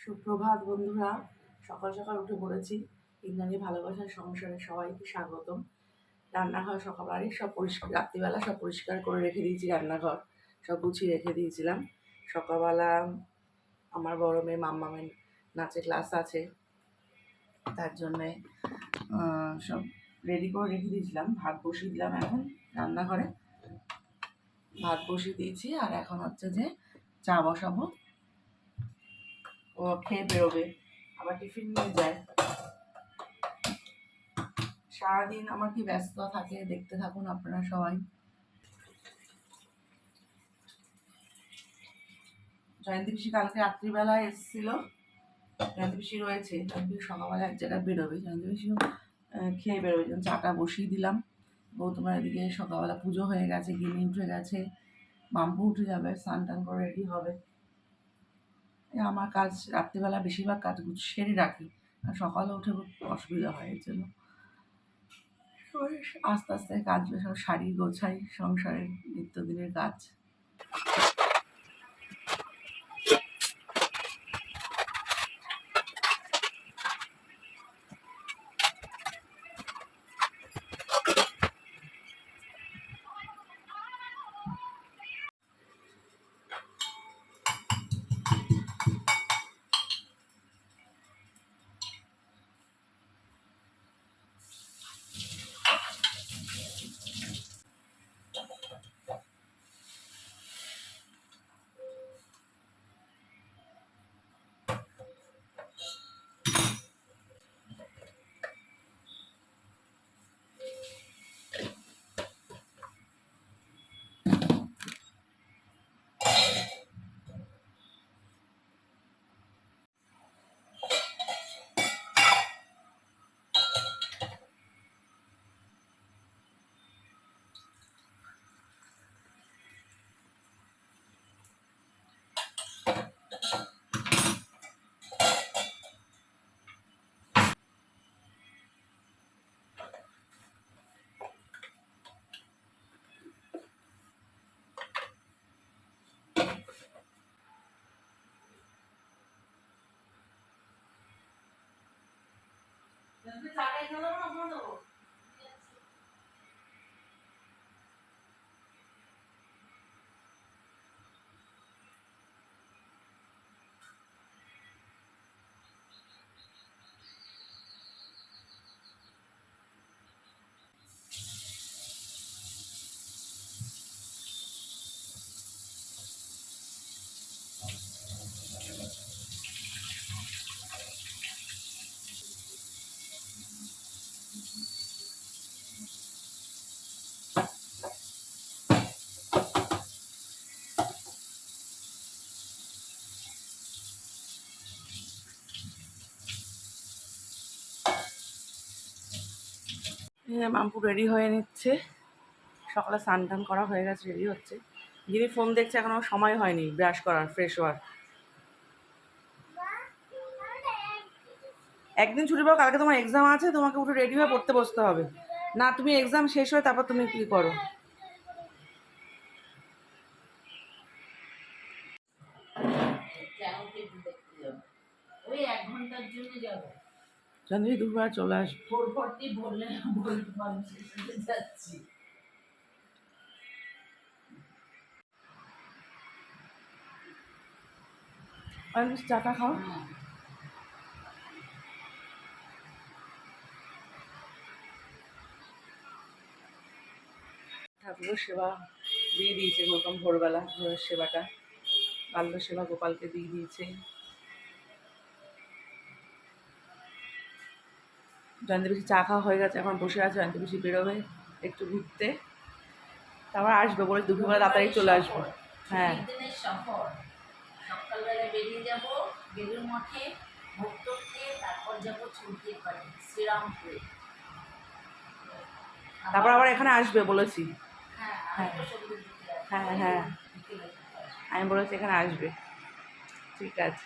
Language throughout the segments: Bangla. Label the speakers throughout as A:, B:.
A: সুপ্রভাত বন্ধুরা, সকাল সকাল উঠে পড়েছি। ইন্দ্রাণী ভালোবাসার সংসারে সবাইকে স্বাগতম। রান্নাঘর সকালবেলায় সব পরিষ্কার, রাত্রিবেলা সব পরিষ্কার করে রেখে দিয়েছি। রান্নাঘর সব গুছিয়ে রেখে দিয়েছিলাম। সকালবেলা আমার বড় মেয়ে মাম্মামের নাচের ক্লাস আছে, তার জন্যে সব রেডি করে রেখে দিয়েছিলাম। ভাত বসিয়ে দিলাম, এখন রান্নাঘরে ভাত বসিয়ে দিয়েছি। আর এখন হচ্ছে যে চা বসাবো, ও খেয়ে বেরোবে, আবার টিফিন নিয়ে যায়। সারাদিন আমার কি ব্যস্ত থাকে, দেখতে থাকুন আপনারা সবাই। জয়ন্তী পিসি কালকে রাত্রিবেলায় এসেছিল, জয়ন্তী পিসি রয়েছে। জয়ন্তী পিসি সকালবেলা এক জায়গায় বেরোবে, জয়ন্তী পিসিও খেয়ে বেরোবে। যেমন চাটা বসিয়ে দিলাম। গৌতমের এদিকে সকালবেলা পুজো হয়ে গেছে, গিনি উঠে গেছে, মাম্পু উঠে যাবে, স্নান টান করে রেডি হবে। আমার কাজ রাত্রিবেলা বেশিরভাগ কাজ সেরে রাখি, আর সকালে উঠে খুব অসুবিধা হয়। এর জন্য আস্তে আস্তে কাজগুলো সব সারি গোছাই, সংসারের নিত্যদিনের কাজ। মাম্পু রেডি হয়ে নিচ্ছে, সকালে স্নান টান করা হয়ে গেছে, রেডি হচ্ছে। যিনি ফোন দেখছে, এখনো সময় হয়নি ব্রাশ করার, ফ্রেশ হওয়ার। একদিন ছুটি পাও, কালকে তোমার এক্সাম আছে, তোমাকে উঠে রেডি হয়ে পড়তে বসতে হবে। না, তুমি এক্সাম শেষ হয়ে তারপর তুমি কি করো।
B: ওই 1 ঘন্টার জন্য যাব।
A: জানি দুবার চলে আসবে।
B: 4:40 বললে বলতে পারছি যাচ্ছি।
A: আর চাটা খাও। ঠাকুরের সেবা দিয়ে দিয়েছে গৌতম ভোরবেলা, ভোরের সেবাটা, বাল্য সেবা গোপালকে দিয়ে দিয়েছে। জয়ন্তী পিসি চা খাওয়া হয়ে গেছে, এখন বসে আছে। জয়ন্তী পিসি বেরোবে একটু ঘুরতে, তারপর আসবে, বলে দুপুরবেলা তাড়াতাড়ি চলে আসবো। হ্যাঁ,
B: সফর সকালবেলা বেরিয়ে যাব বেলুর মঠে, ভোগ খেয়ে তারপর যাবো ছুটির পাড়ে শ্রীরামপুরে।
A: তারপর আবার এখানে আসবে বলেছি।
B: হ্যাঁ
A: হ্যাঁ
B: হ্যাঁ
A: হ্যাঁ, আমি বলেছি এখানে আসবে। ঠিক আছে,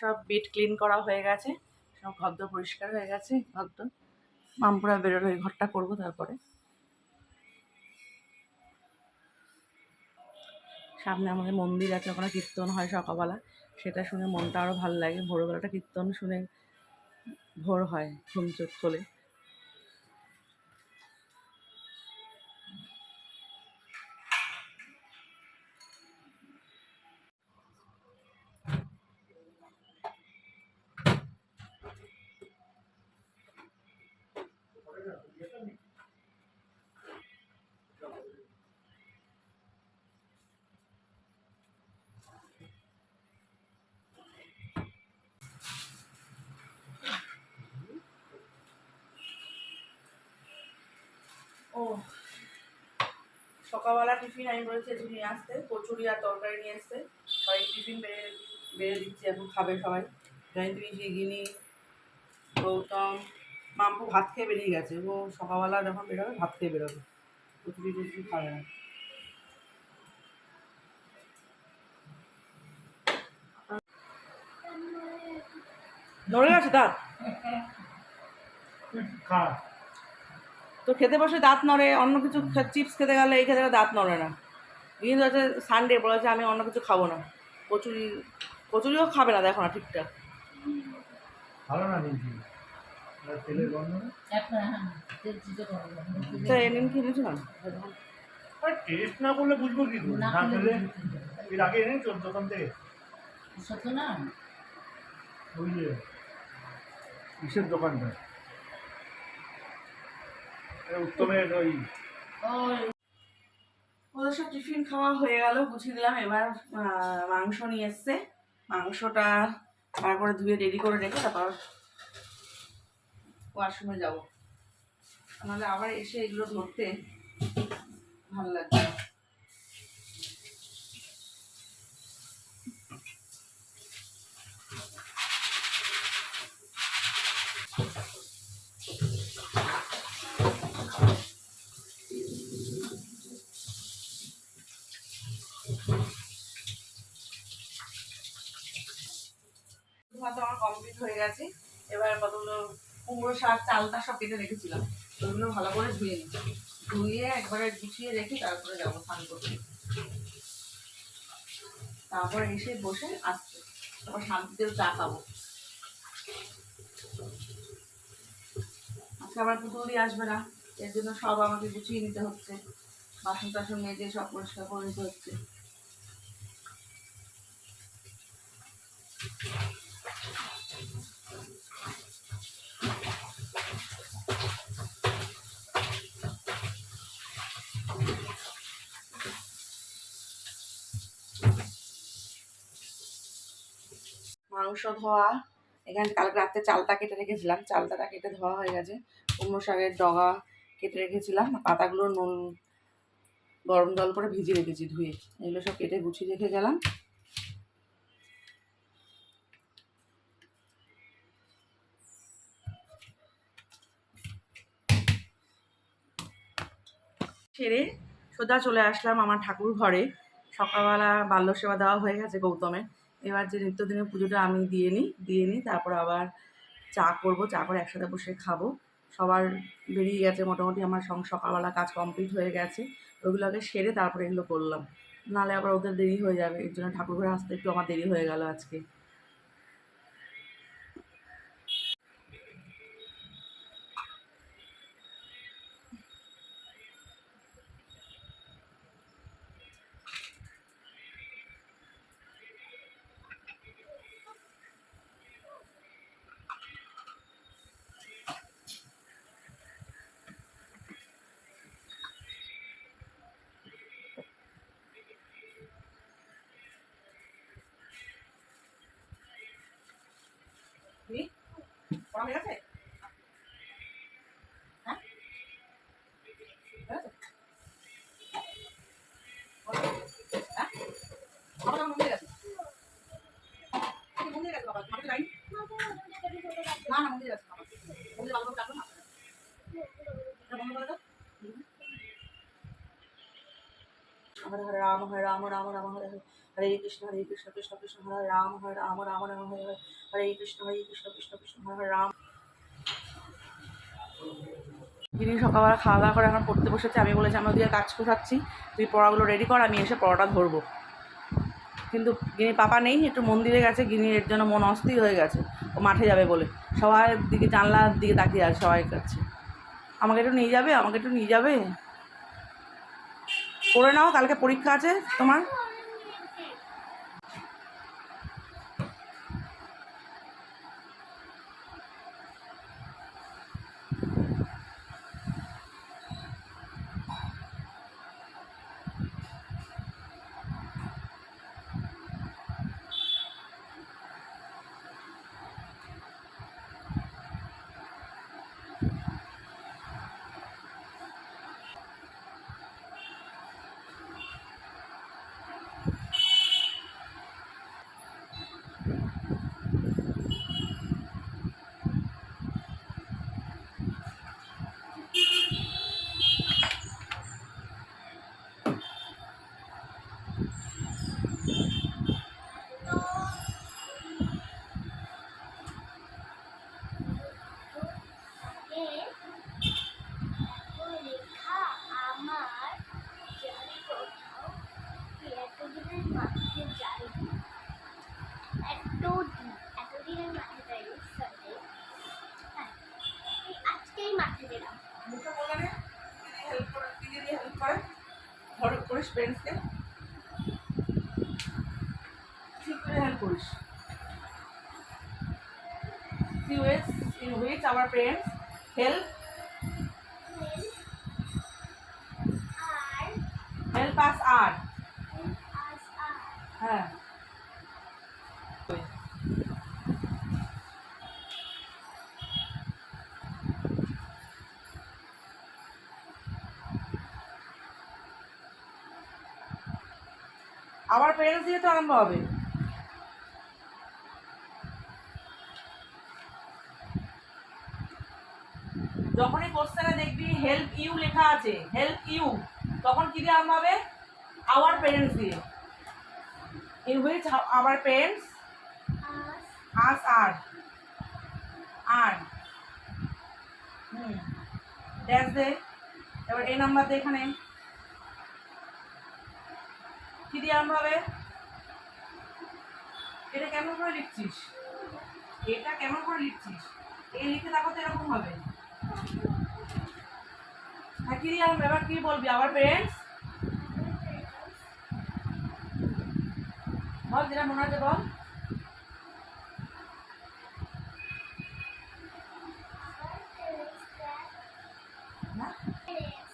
A: সব বিট ক্লিন করা হয়ে গেছে, সব ঘরদোর পরিষ্কার হয়ে গেছে। ঘরদোর মামপুরা বেরোলো, এই ঘরটা করবো। তারপরে সামনে আমাদের মন্দির আছে, ওখানে কীর্তন হয় সকালবেলা, সেটা শুনে মনটা আরও ভালো লাগে। ভোরবেলাটা কীর্তন শুনে ভোর হয়, ঘুম চোখ খোলে। ও সকালবেলা টিফিন আমি বলেছি একটু নিয়ে আসতে, কচুরি আর তরকারি নিয়ে আসতে। সবাই টিফিন বেড়ে দিচ্ছি, এখন খাবে সবাই। জয়ন্তী, শিগিনি, গৌতম, মাম্পু ভাত খেয়ে বেরিয়ে গেছে। ও সকালবেলা যখন বেরোবে ভাত খেয়ে বেরোবে, কচুরি টচুরি খাবে না। নড়ে গেছে দাঁত? তো খেতে বসে দাঁত নড়ে, অন্য কিছু চিপস খেতে গেলে এই খেতে গেলে দাঁত নড়ে না। কিন্তু হচ্ছে সানডে বলেছে আমি অন্য কিছু খাবো না, কচুরিও খাবে না, দেখো না ঠিকঠাক।
C: ভালো না নিমকি, তেলের গন্ধ
A: তো এই নিমকি এনেছো না?
C: টেস্ট না করলে বুঝবো কি করে? না খেলে এর আগে এনেছো দোকান থেকে?
B: সত্য না,
C: ওই যে কিসের দোকানটা, উত্তমের ওই।
A: ওদের সব টিফিন খাওয়া হয়ে গেল, গুছিয়ে দিলাম। এবার মাংস নিয়ে এসছে, মাংসটা তারপরে ধুয়ে রেডি করে রেখে তারপর ওয়াশরুমে যাবো, নাহলে আবার এসে এগুলো ধরতে ভালো লাগবে না। ভাত আমার কমপ্লিট হয়ে গেছে। এবার কতগুলো কুমড়ো শাক, চালটা সব কেটে রেখেছিলাম, ওগুলো ভালো করে ধুয়ে নিই, ধুয়ে একবারে গুছিয়ে রেখে তারপরে যাবো স্নান করতে। তারপর এসে বসে আসতে, তারপর শান্তিতেও চা খাবো। আজকে আবার পুতুল দিয়ে আসবে না, এর জন্য সব আমাকে গুছিয়ে নিতে হচ্ছে, বাসন টাসন মেজে সব পরিষ্কার করে নিতে হচ্ছে। মাংস ধোয়া, এখানে কালকে রাত্রে চালটা কেটে রেখেছিলাম, চালটা কেটে ধোয়া হয়ে গেছে। কুমড়ো শাকের ডগা কেটে রেখেছিলাম, পাতাগুলো নুন গরম জল করে ভিজিয়ে রেখেছি ধুয়ে, এগুলো সব কেটে গুছিয়ে রেখে গেলাম। সেরে সোজা চলে আসলাম আমার ঠাকুর ঘরে। সকালবেলা বাল্য সেবা দেওয়া হয়ে গেছে গৌতমের। এবার যে নিত্যদিনের পুজোটা আমি দিয়ে নিই, তারপর আবার চা করবো, চা করে একসাথে বসে খাবো। সবার বেরিয়ে গেছে মোটামুটি, আমার সকালবেলা কাজ কমপ্লিট হয়ে গেছে, ওইগুলোকে সেরে তারপরে এগুলো করলাম, নাহলে আবার ওদের দেরি হয়ে যাবে। এর জন্য ঠাকুর ঘরে আসতে একটু আমার দেরি হয়ে গেল আজকে। পড়া হয়ে গেছে? হ্যাঁ, আমার মন্দিরে গেছে, মন্দিরে গেছে বাবা, মাঠে যাইনি। না না, মন্দিরে গেছে বাবা, মন্দিরে ভালো করে কাটলো না, বন্ধ করে দাও। হরে হরে রাম রাম রাম হরে হরে, হরে কৃষ্ণ কৃষ্ণ কৃষ্ণ হরে রাম রাম রাম হরে হরে, হরে কৃষ্ণ কৃষ্ণ কৃষ্ণ হরে হরে রাম। যিনি সকালবেলা খাওয়া দাওয়া করে এখন পড়তে বসেছে, আমি বলেছি আমি ওদিকে কাজ করছি, তুই পড়াগুলো রেডি কর, আমি এসে পড়াটা ধরবো। কিন্তু গিনি পাপা নেই, একটু মন্দিরে গেছে, গিনির এর জন্য মন অস্থির হয়ে গেছে, ও মাঠে যাবে বলে সবার দিকে জানলার দিকে তাকিয়ে আছে সবাই কাছে, আমাকে একটু নিয়ে যাবে, আমাকে একটু নিয়ে যাবে। করে নাও, কালকে পরীক্ষা আছে তোমার। করিস ফ্রেন্ডসকে ঠিক করে হেল্প করিস। few ways in which our parents help us are হ্যাঁ আবার প্যারেন্টস দিয়ে তো আরম্ভ হবে। যখনই কোশ্চেনে দেখবি হেল্প ইউ লেখা আছে, হেল্প ইউ, তখন কি দিয়ে আরম্ভ হবে? আওয়ার প্যারেন্টস দিয়ে। In which our parents us are dash they. এবার এই নাম্বার দে, এখানে কি দিয়ে আরম্ভ হবে? এটা কেমন করে লিখছিস? এটা কেমন করে লিখছিস? এই লিখে দেখো তো এরকম হবে। হ্যাঁ, কি দিয়ে আরম্ভ? এবার কি বলবি? আওয়ার প্যারেন্টস বল, যেটা মনে আছে বল।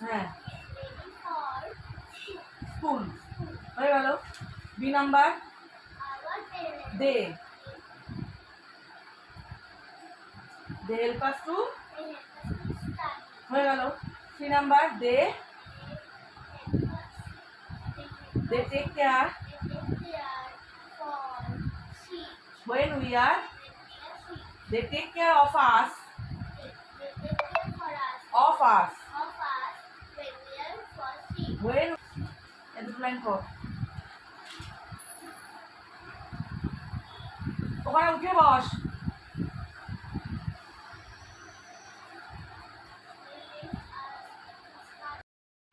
A: হ্যাঁ, স্কুল হয়ে গেল। B number they, they help us to হয়ে গেল। C number they take care when we are, they take care of us when line for ওখানে উঠে বস।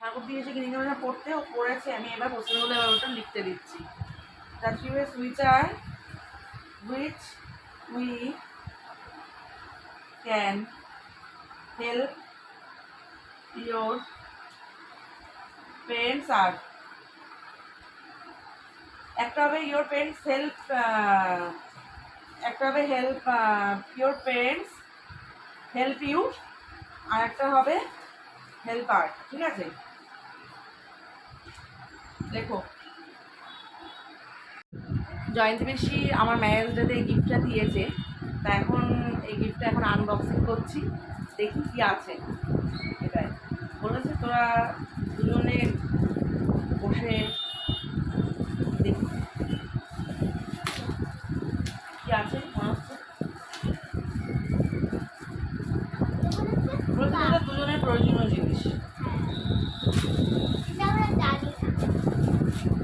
A: ঠাকুর দিয়ে এসে গিরিজা পড়তে ও পড়েছে, আমি এবার প্রশ্নগুলো এবার ওটা লিখতে দিচ্ছি। That you which we can help your parents are, একটা হবে your parents help, একটা হবে help your parents help you, আর একটা হবে help আর। ঠিক আছে, লেখো। জয়ন্তী বেশি আমার ম্যারেজ ডেতে এই গিফটটা দিয়েছে, তা এখন এই গিফটটা এখন আনবক্সিং করছি, দেখি কি আছে। এটাই বলেছে তোরা দুজনে বসে দেখি কি আছে। মনে হচ্ছে বলছে তোদের দুজনের প্রয়োজনীয় জিনিস,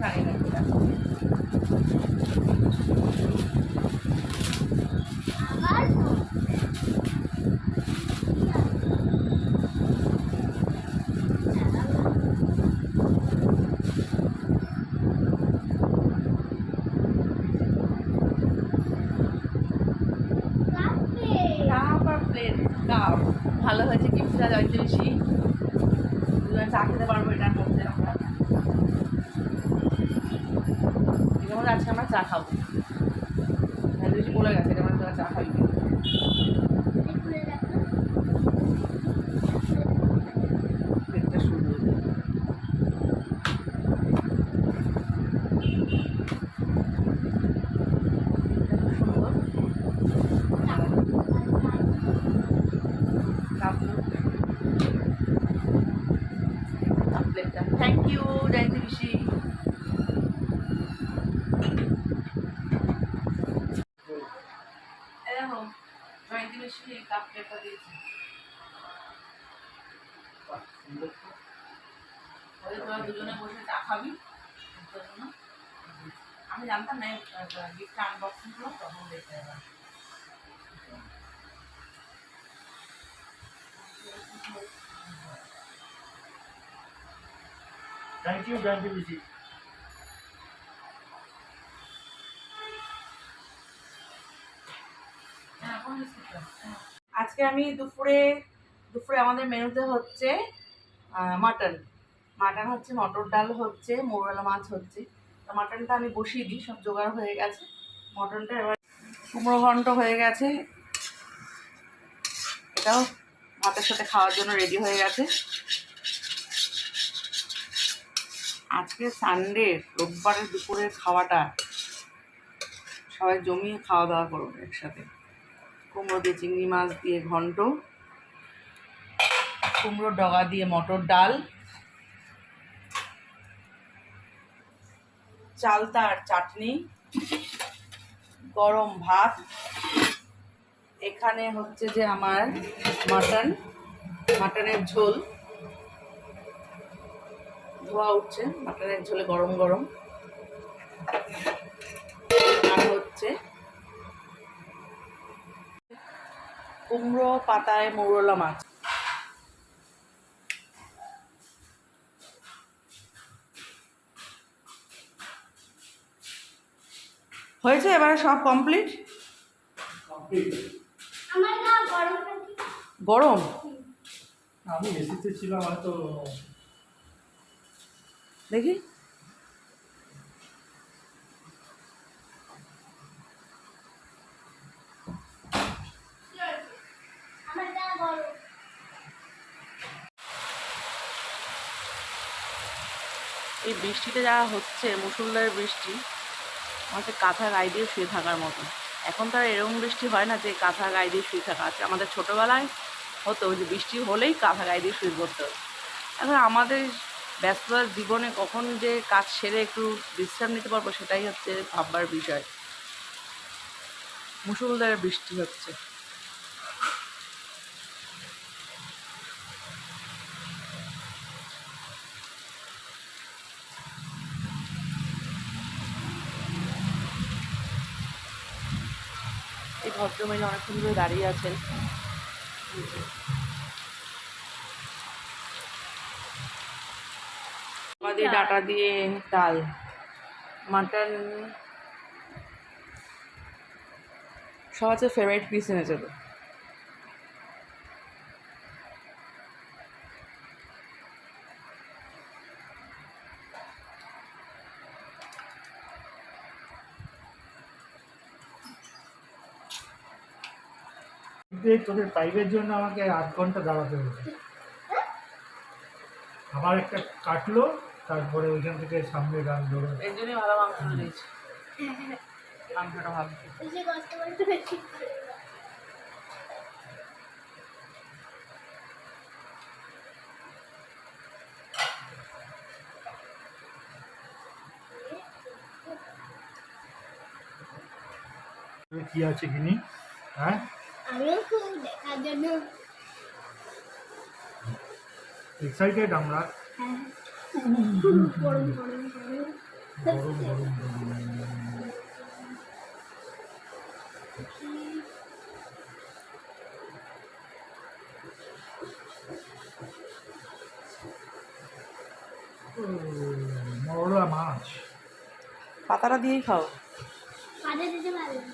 A: জানি না কি আছে। ডালের কাপ ভালো হয়েছে গিফটটা যাইতে বেশি দুজন চা খেতে পারবো এটার মধ্যে আমরা এটার মধ্যে আজকে আমরা চা খাবো বেশি বলে গেছে এটা মধ্যে চা খাবি দেখতে সুন্দর থ্যাংক ইউ জানতে বেশি দেখো জয়ন্তী বেশি কাপ প্লেটটা দিয়েছি ওই তোরা দুজনে বসে চা খাবি আমি জানতাম না গিফটটা আনবক্সিং করো তখন দেখতে হবে
C: থ্যাংক ইউ জানতে বেশি
A: আজকে আমি দুপুরে আমাদের মেনুতে হচ্ছে মাটন হচ্ছে মটর ডাল হচ্ছে মোরলা মাছ হচ্ছে তো মাটনটা আমি বসিয়ে দিই সব জোগাড় হয়ে গেছে মটনটা এবার কুমড়ো ঘন্ট হয়ে গেছে এটাও ভাতের সাথে খাওয়ার জন্য রেডি হয়ে গেছে আজকে সানডে রোববারের দুপুরের খাওয়াটা সবাই জমিয়ে খাওয়া দাওয়া করবো একসাথে কুমড়ো দিয়ে চিংড়ি মাছ দিয়ে ঘন্ট কুমড়ো ডগা দিয়ে মটর ডাল চালতার চাটনি গরম ভাত এখানে হচ্ছে যে আমার মাটনের ঝোল ধোয়া উঠছে মাটনের ঝোলে গরম গরম আর হচ্ছে কুমড়ো পাতায় মোরলা মাছ হয়েছে এবারে সব কমপ্লিট গরম
C: আমি এসিতে ছিলাম হয়তো
A: দেখি এই বৃষ্টিতে যা হচ্ছে মুষলধারে বৃষ্টি আমাকে কাঁথা গায়ে দিয়ে শুয়ে থাকার মতো এখন তো আর এরকম বৃষ্টি হয় না যে কাঁথা গায়ে দিয়ে শুয়ে থাকা আছে আমাদের ছোটোবেলায় হতো যে বৃষ্টি হলেই কাঁথা গায়ে দিয়ে শুয়ে পড়তে হতো এখন আমাদের ব্যস্ততার জীবনে কখন যে কাজ সেরে একটু বিশ্রাম নিতে পারবো সেটাই হচ্ছে ভাববার বিষয় মুষলধারে বৃষ্টি হচ্ছে এই ভদ্রমহিলা অনেকক্ষণ ধরে দাঁড়িয়ে আছেন দিয়ে ডাটা দিয়ে ডাল মাটন সবার ফেভারিট পিস এনেছে তো
C: তোদের পাইপের জন্য আমাকে 8 ঘন্টা দাঁড়াতে হয়েছে আবার একটা কাটলো তারপরে ওইখান থেকে সামনে গান ধরো
A: এর জন্যই ভালো মাংস দিয়েছি মাংসটা ভালো
C: কি আছে কিনি হ্যাঁ
D: আমিও খুব দেখার জন্য
C: এক্সাইটেড আমরা
D: গরম গরম গরম
C: গরম গরম মরলা মাছ
A: পাতাটা দিয়েই খাও
D: পাতে দিতে পারবেন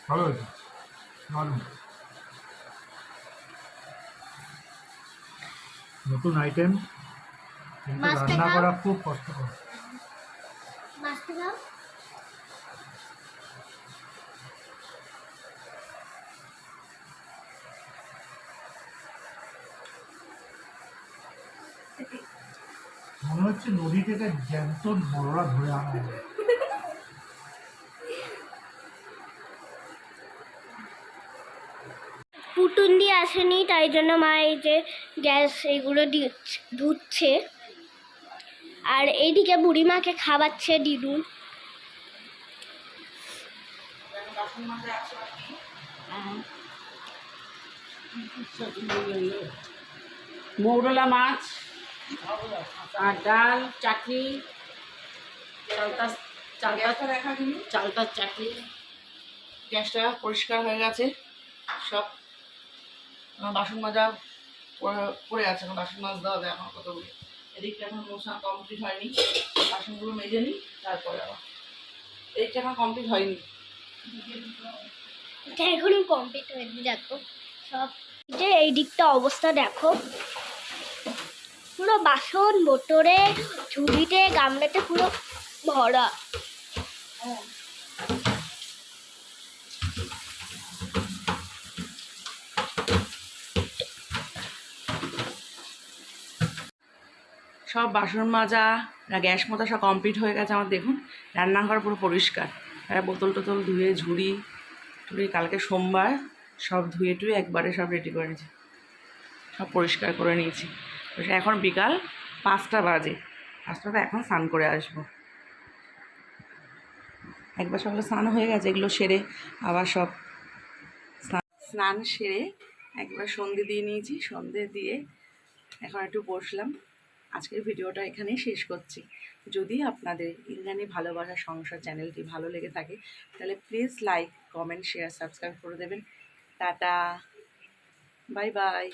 C: ভালো হয়েছে, দারুণ। নতুন আইটেম, কিন্তু
D: মাছটা
C: রান্না
D: খাও।
C: করা খুব কষ্টকর।
D: মাছটা দাও।
C: মনে হচ্ছে নদী থেকে জ্যান্ত বড়রা ধরে আনা হবে।
D: পুটুন দিয়ে আসেনি, তাই জন্য মা এই যে গ্যাস এগুলো ধুচ্ছে। আর এইদিকে বুড়িমাকে খাওয়াচ্ছে দিদু।
A: বাসন মাজা আছে বাকি।
B: মৌরলা মাছ আর ডাল, চাটনি,
A: গ্যাসটা দেখা দিনি,
B: চালতার চাটনি।
A: গ্যাসটা পরিষ্কার হয়ে গেছে সব। আমার বাসন মাজা পড়ে আছে, আমার বাসন মাজতে হবে এখন কতগুলো। এদিকটা এখন মোছা কমপ্লিট হয়নি, বাসনগুলো মেজে নিই তারপরে আবার। এদিকটা এখন কমপ্লিট হয়নি।
D: এটা এখনো কমপ্লিট হয়নি, দেখো সব। যে এই দিকটা অবস্থা দেখো, পুরো বাসন বোতলে ঝুড়িতে গামলাতে পুরো ভরা।
A: সব বাসন মাজা গ্যাস মাজা সব কমপ্লিট হয়ে গেছে আমার। দেখুন রান্নাঘর পুরো পরিষ্কার, বোতল টোতল ধুয়ে ঝুড়ি টুড়ি কালকে সোমবার সব ধুয়ে টুয়ে একবারে সব রেডি করে নিয়েছি, সব পরিষ্কার করে নিয়েছি। তো এখন বিকাল 5টা বাজে, 5টাতে এখন স্নান করে আসবো। একবার সকালে স্নান হয়ে গেছে, এগুলো সেরে আবার সব স্নান সেরে একবার সন্ধে দিয়ে নিয়েছি। সন্ধে দিয়ে এখন একটু বসলাম। আজকের ভিডিওটা এখানেই শেষ করছি। যদি আপনাদের ইন্দ্রাণী ভালোবাসা সংসার চ্যানেলটি ভালো লেগে থাকে তাহলে please like, comment, share, subscribe করে দেবেন। Tata, bye bye.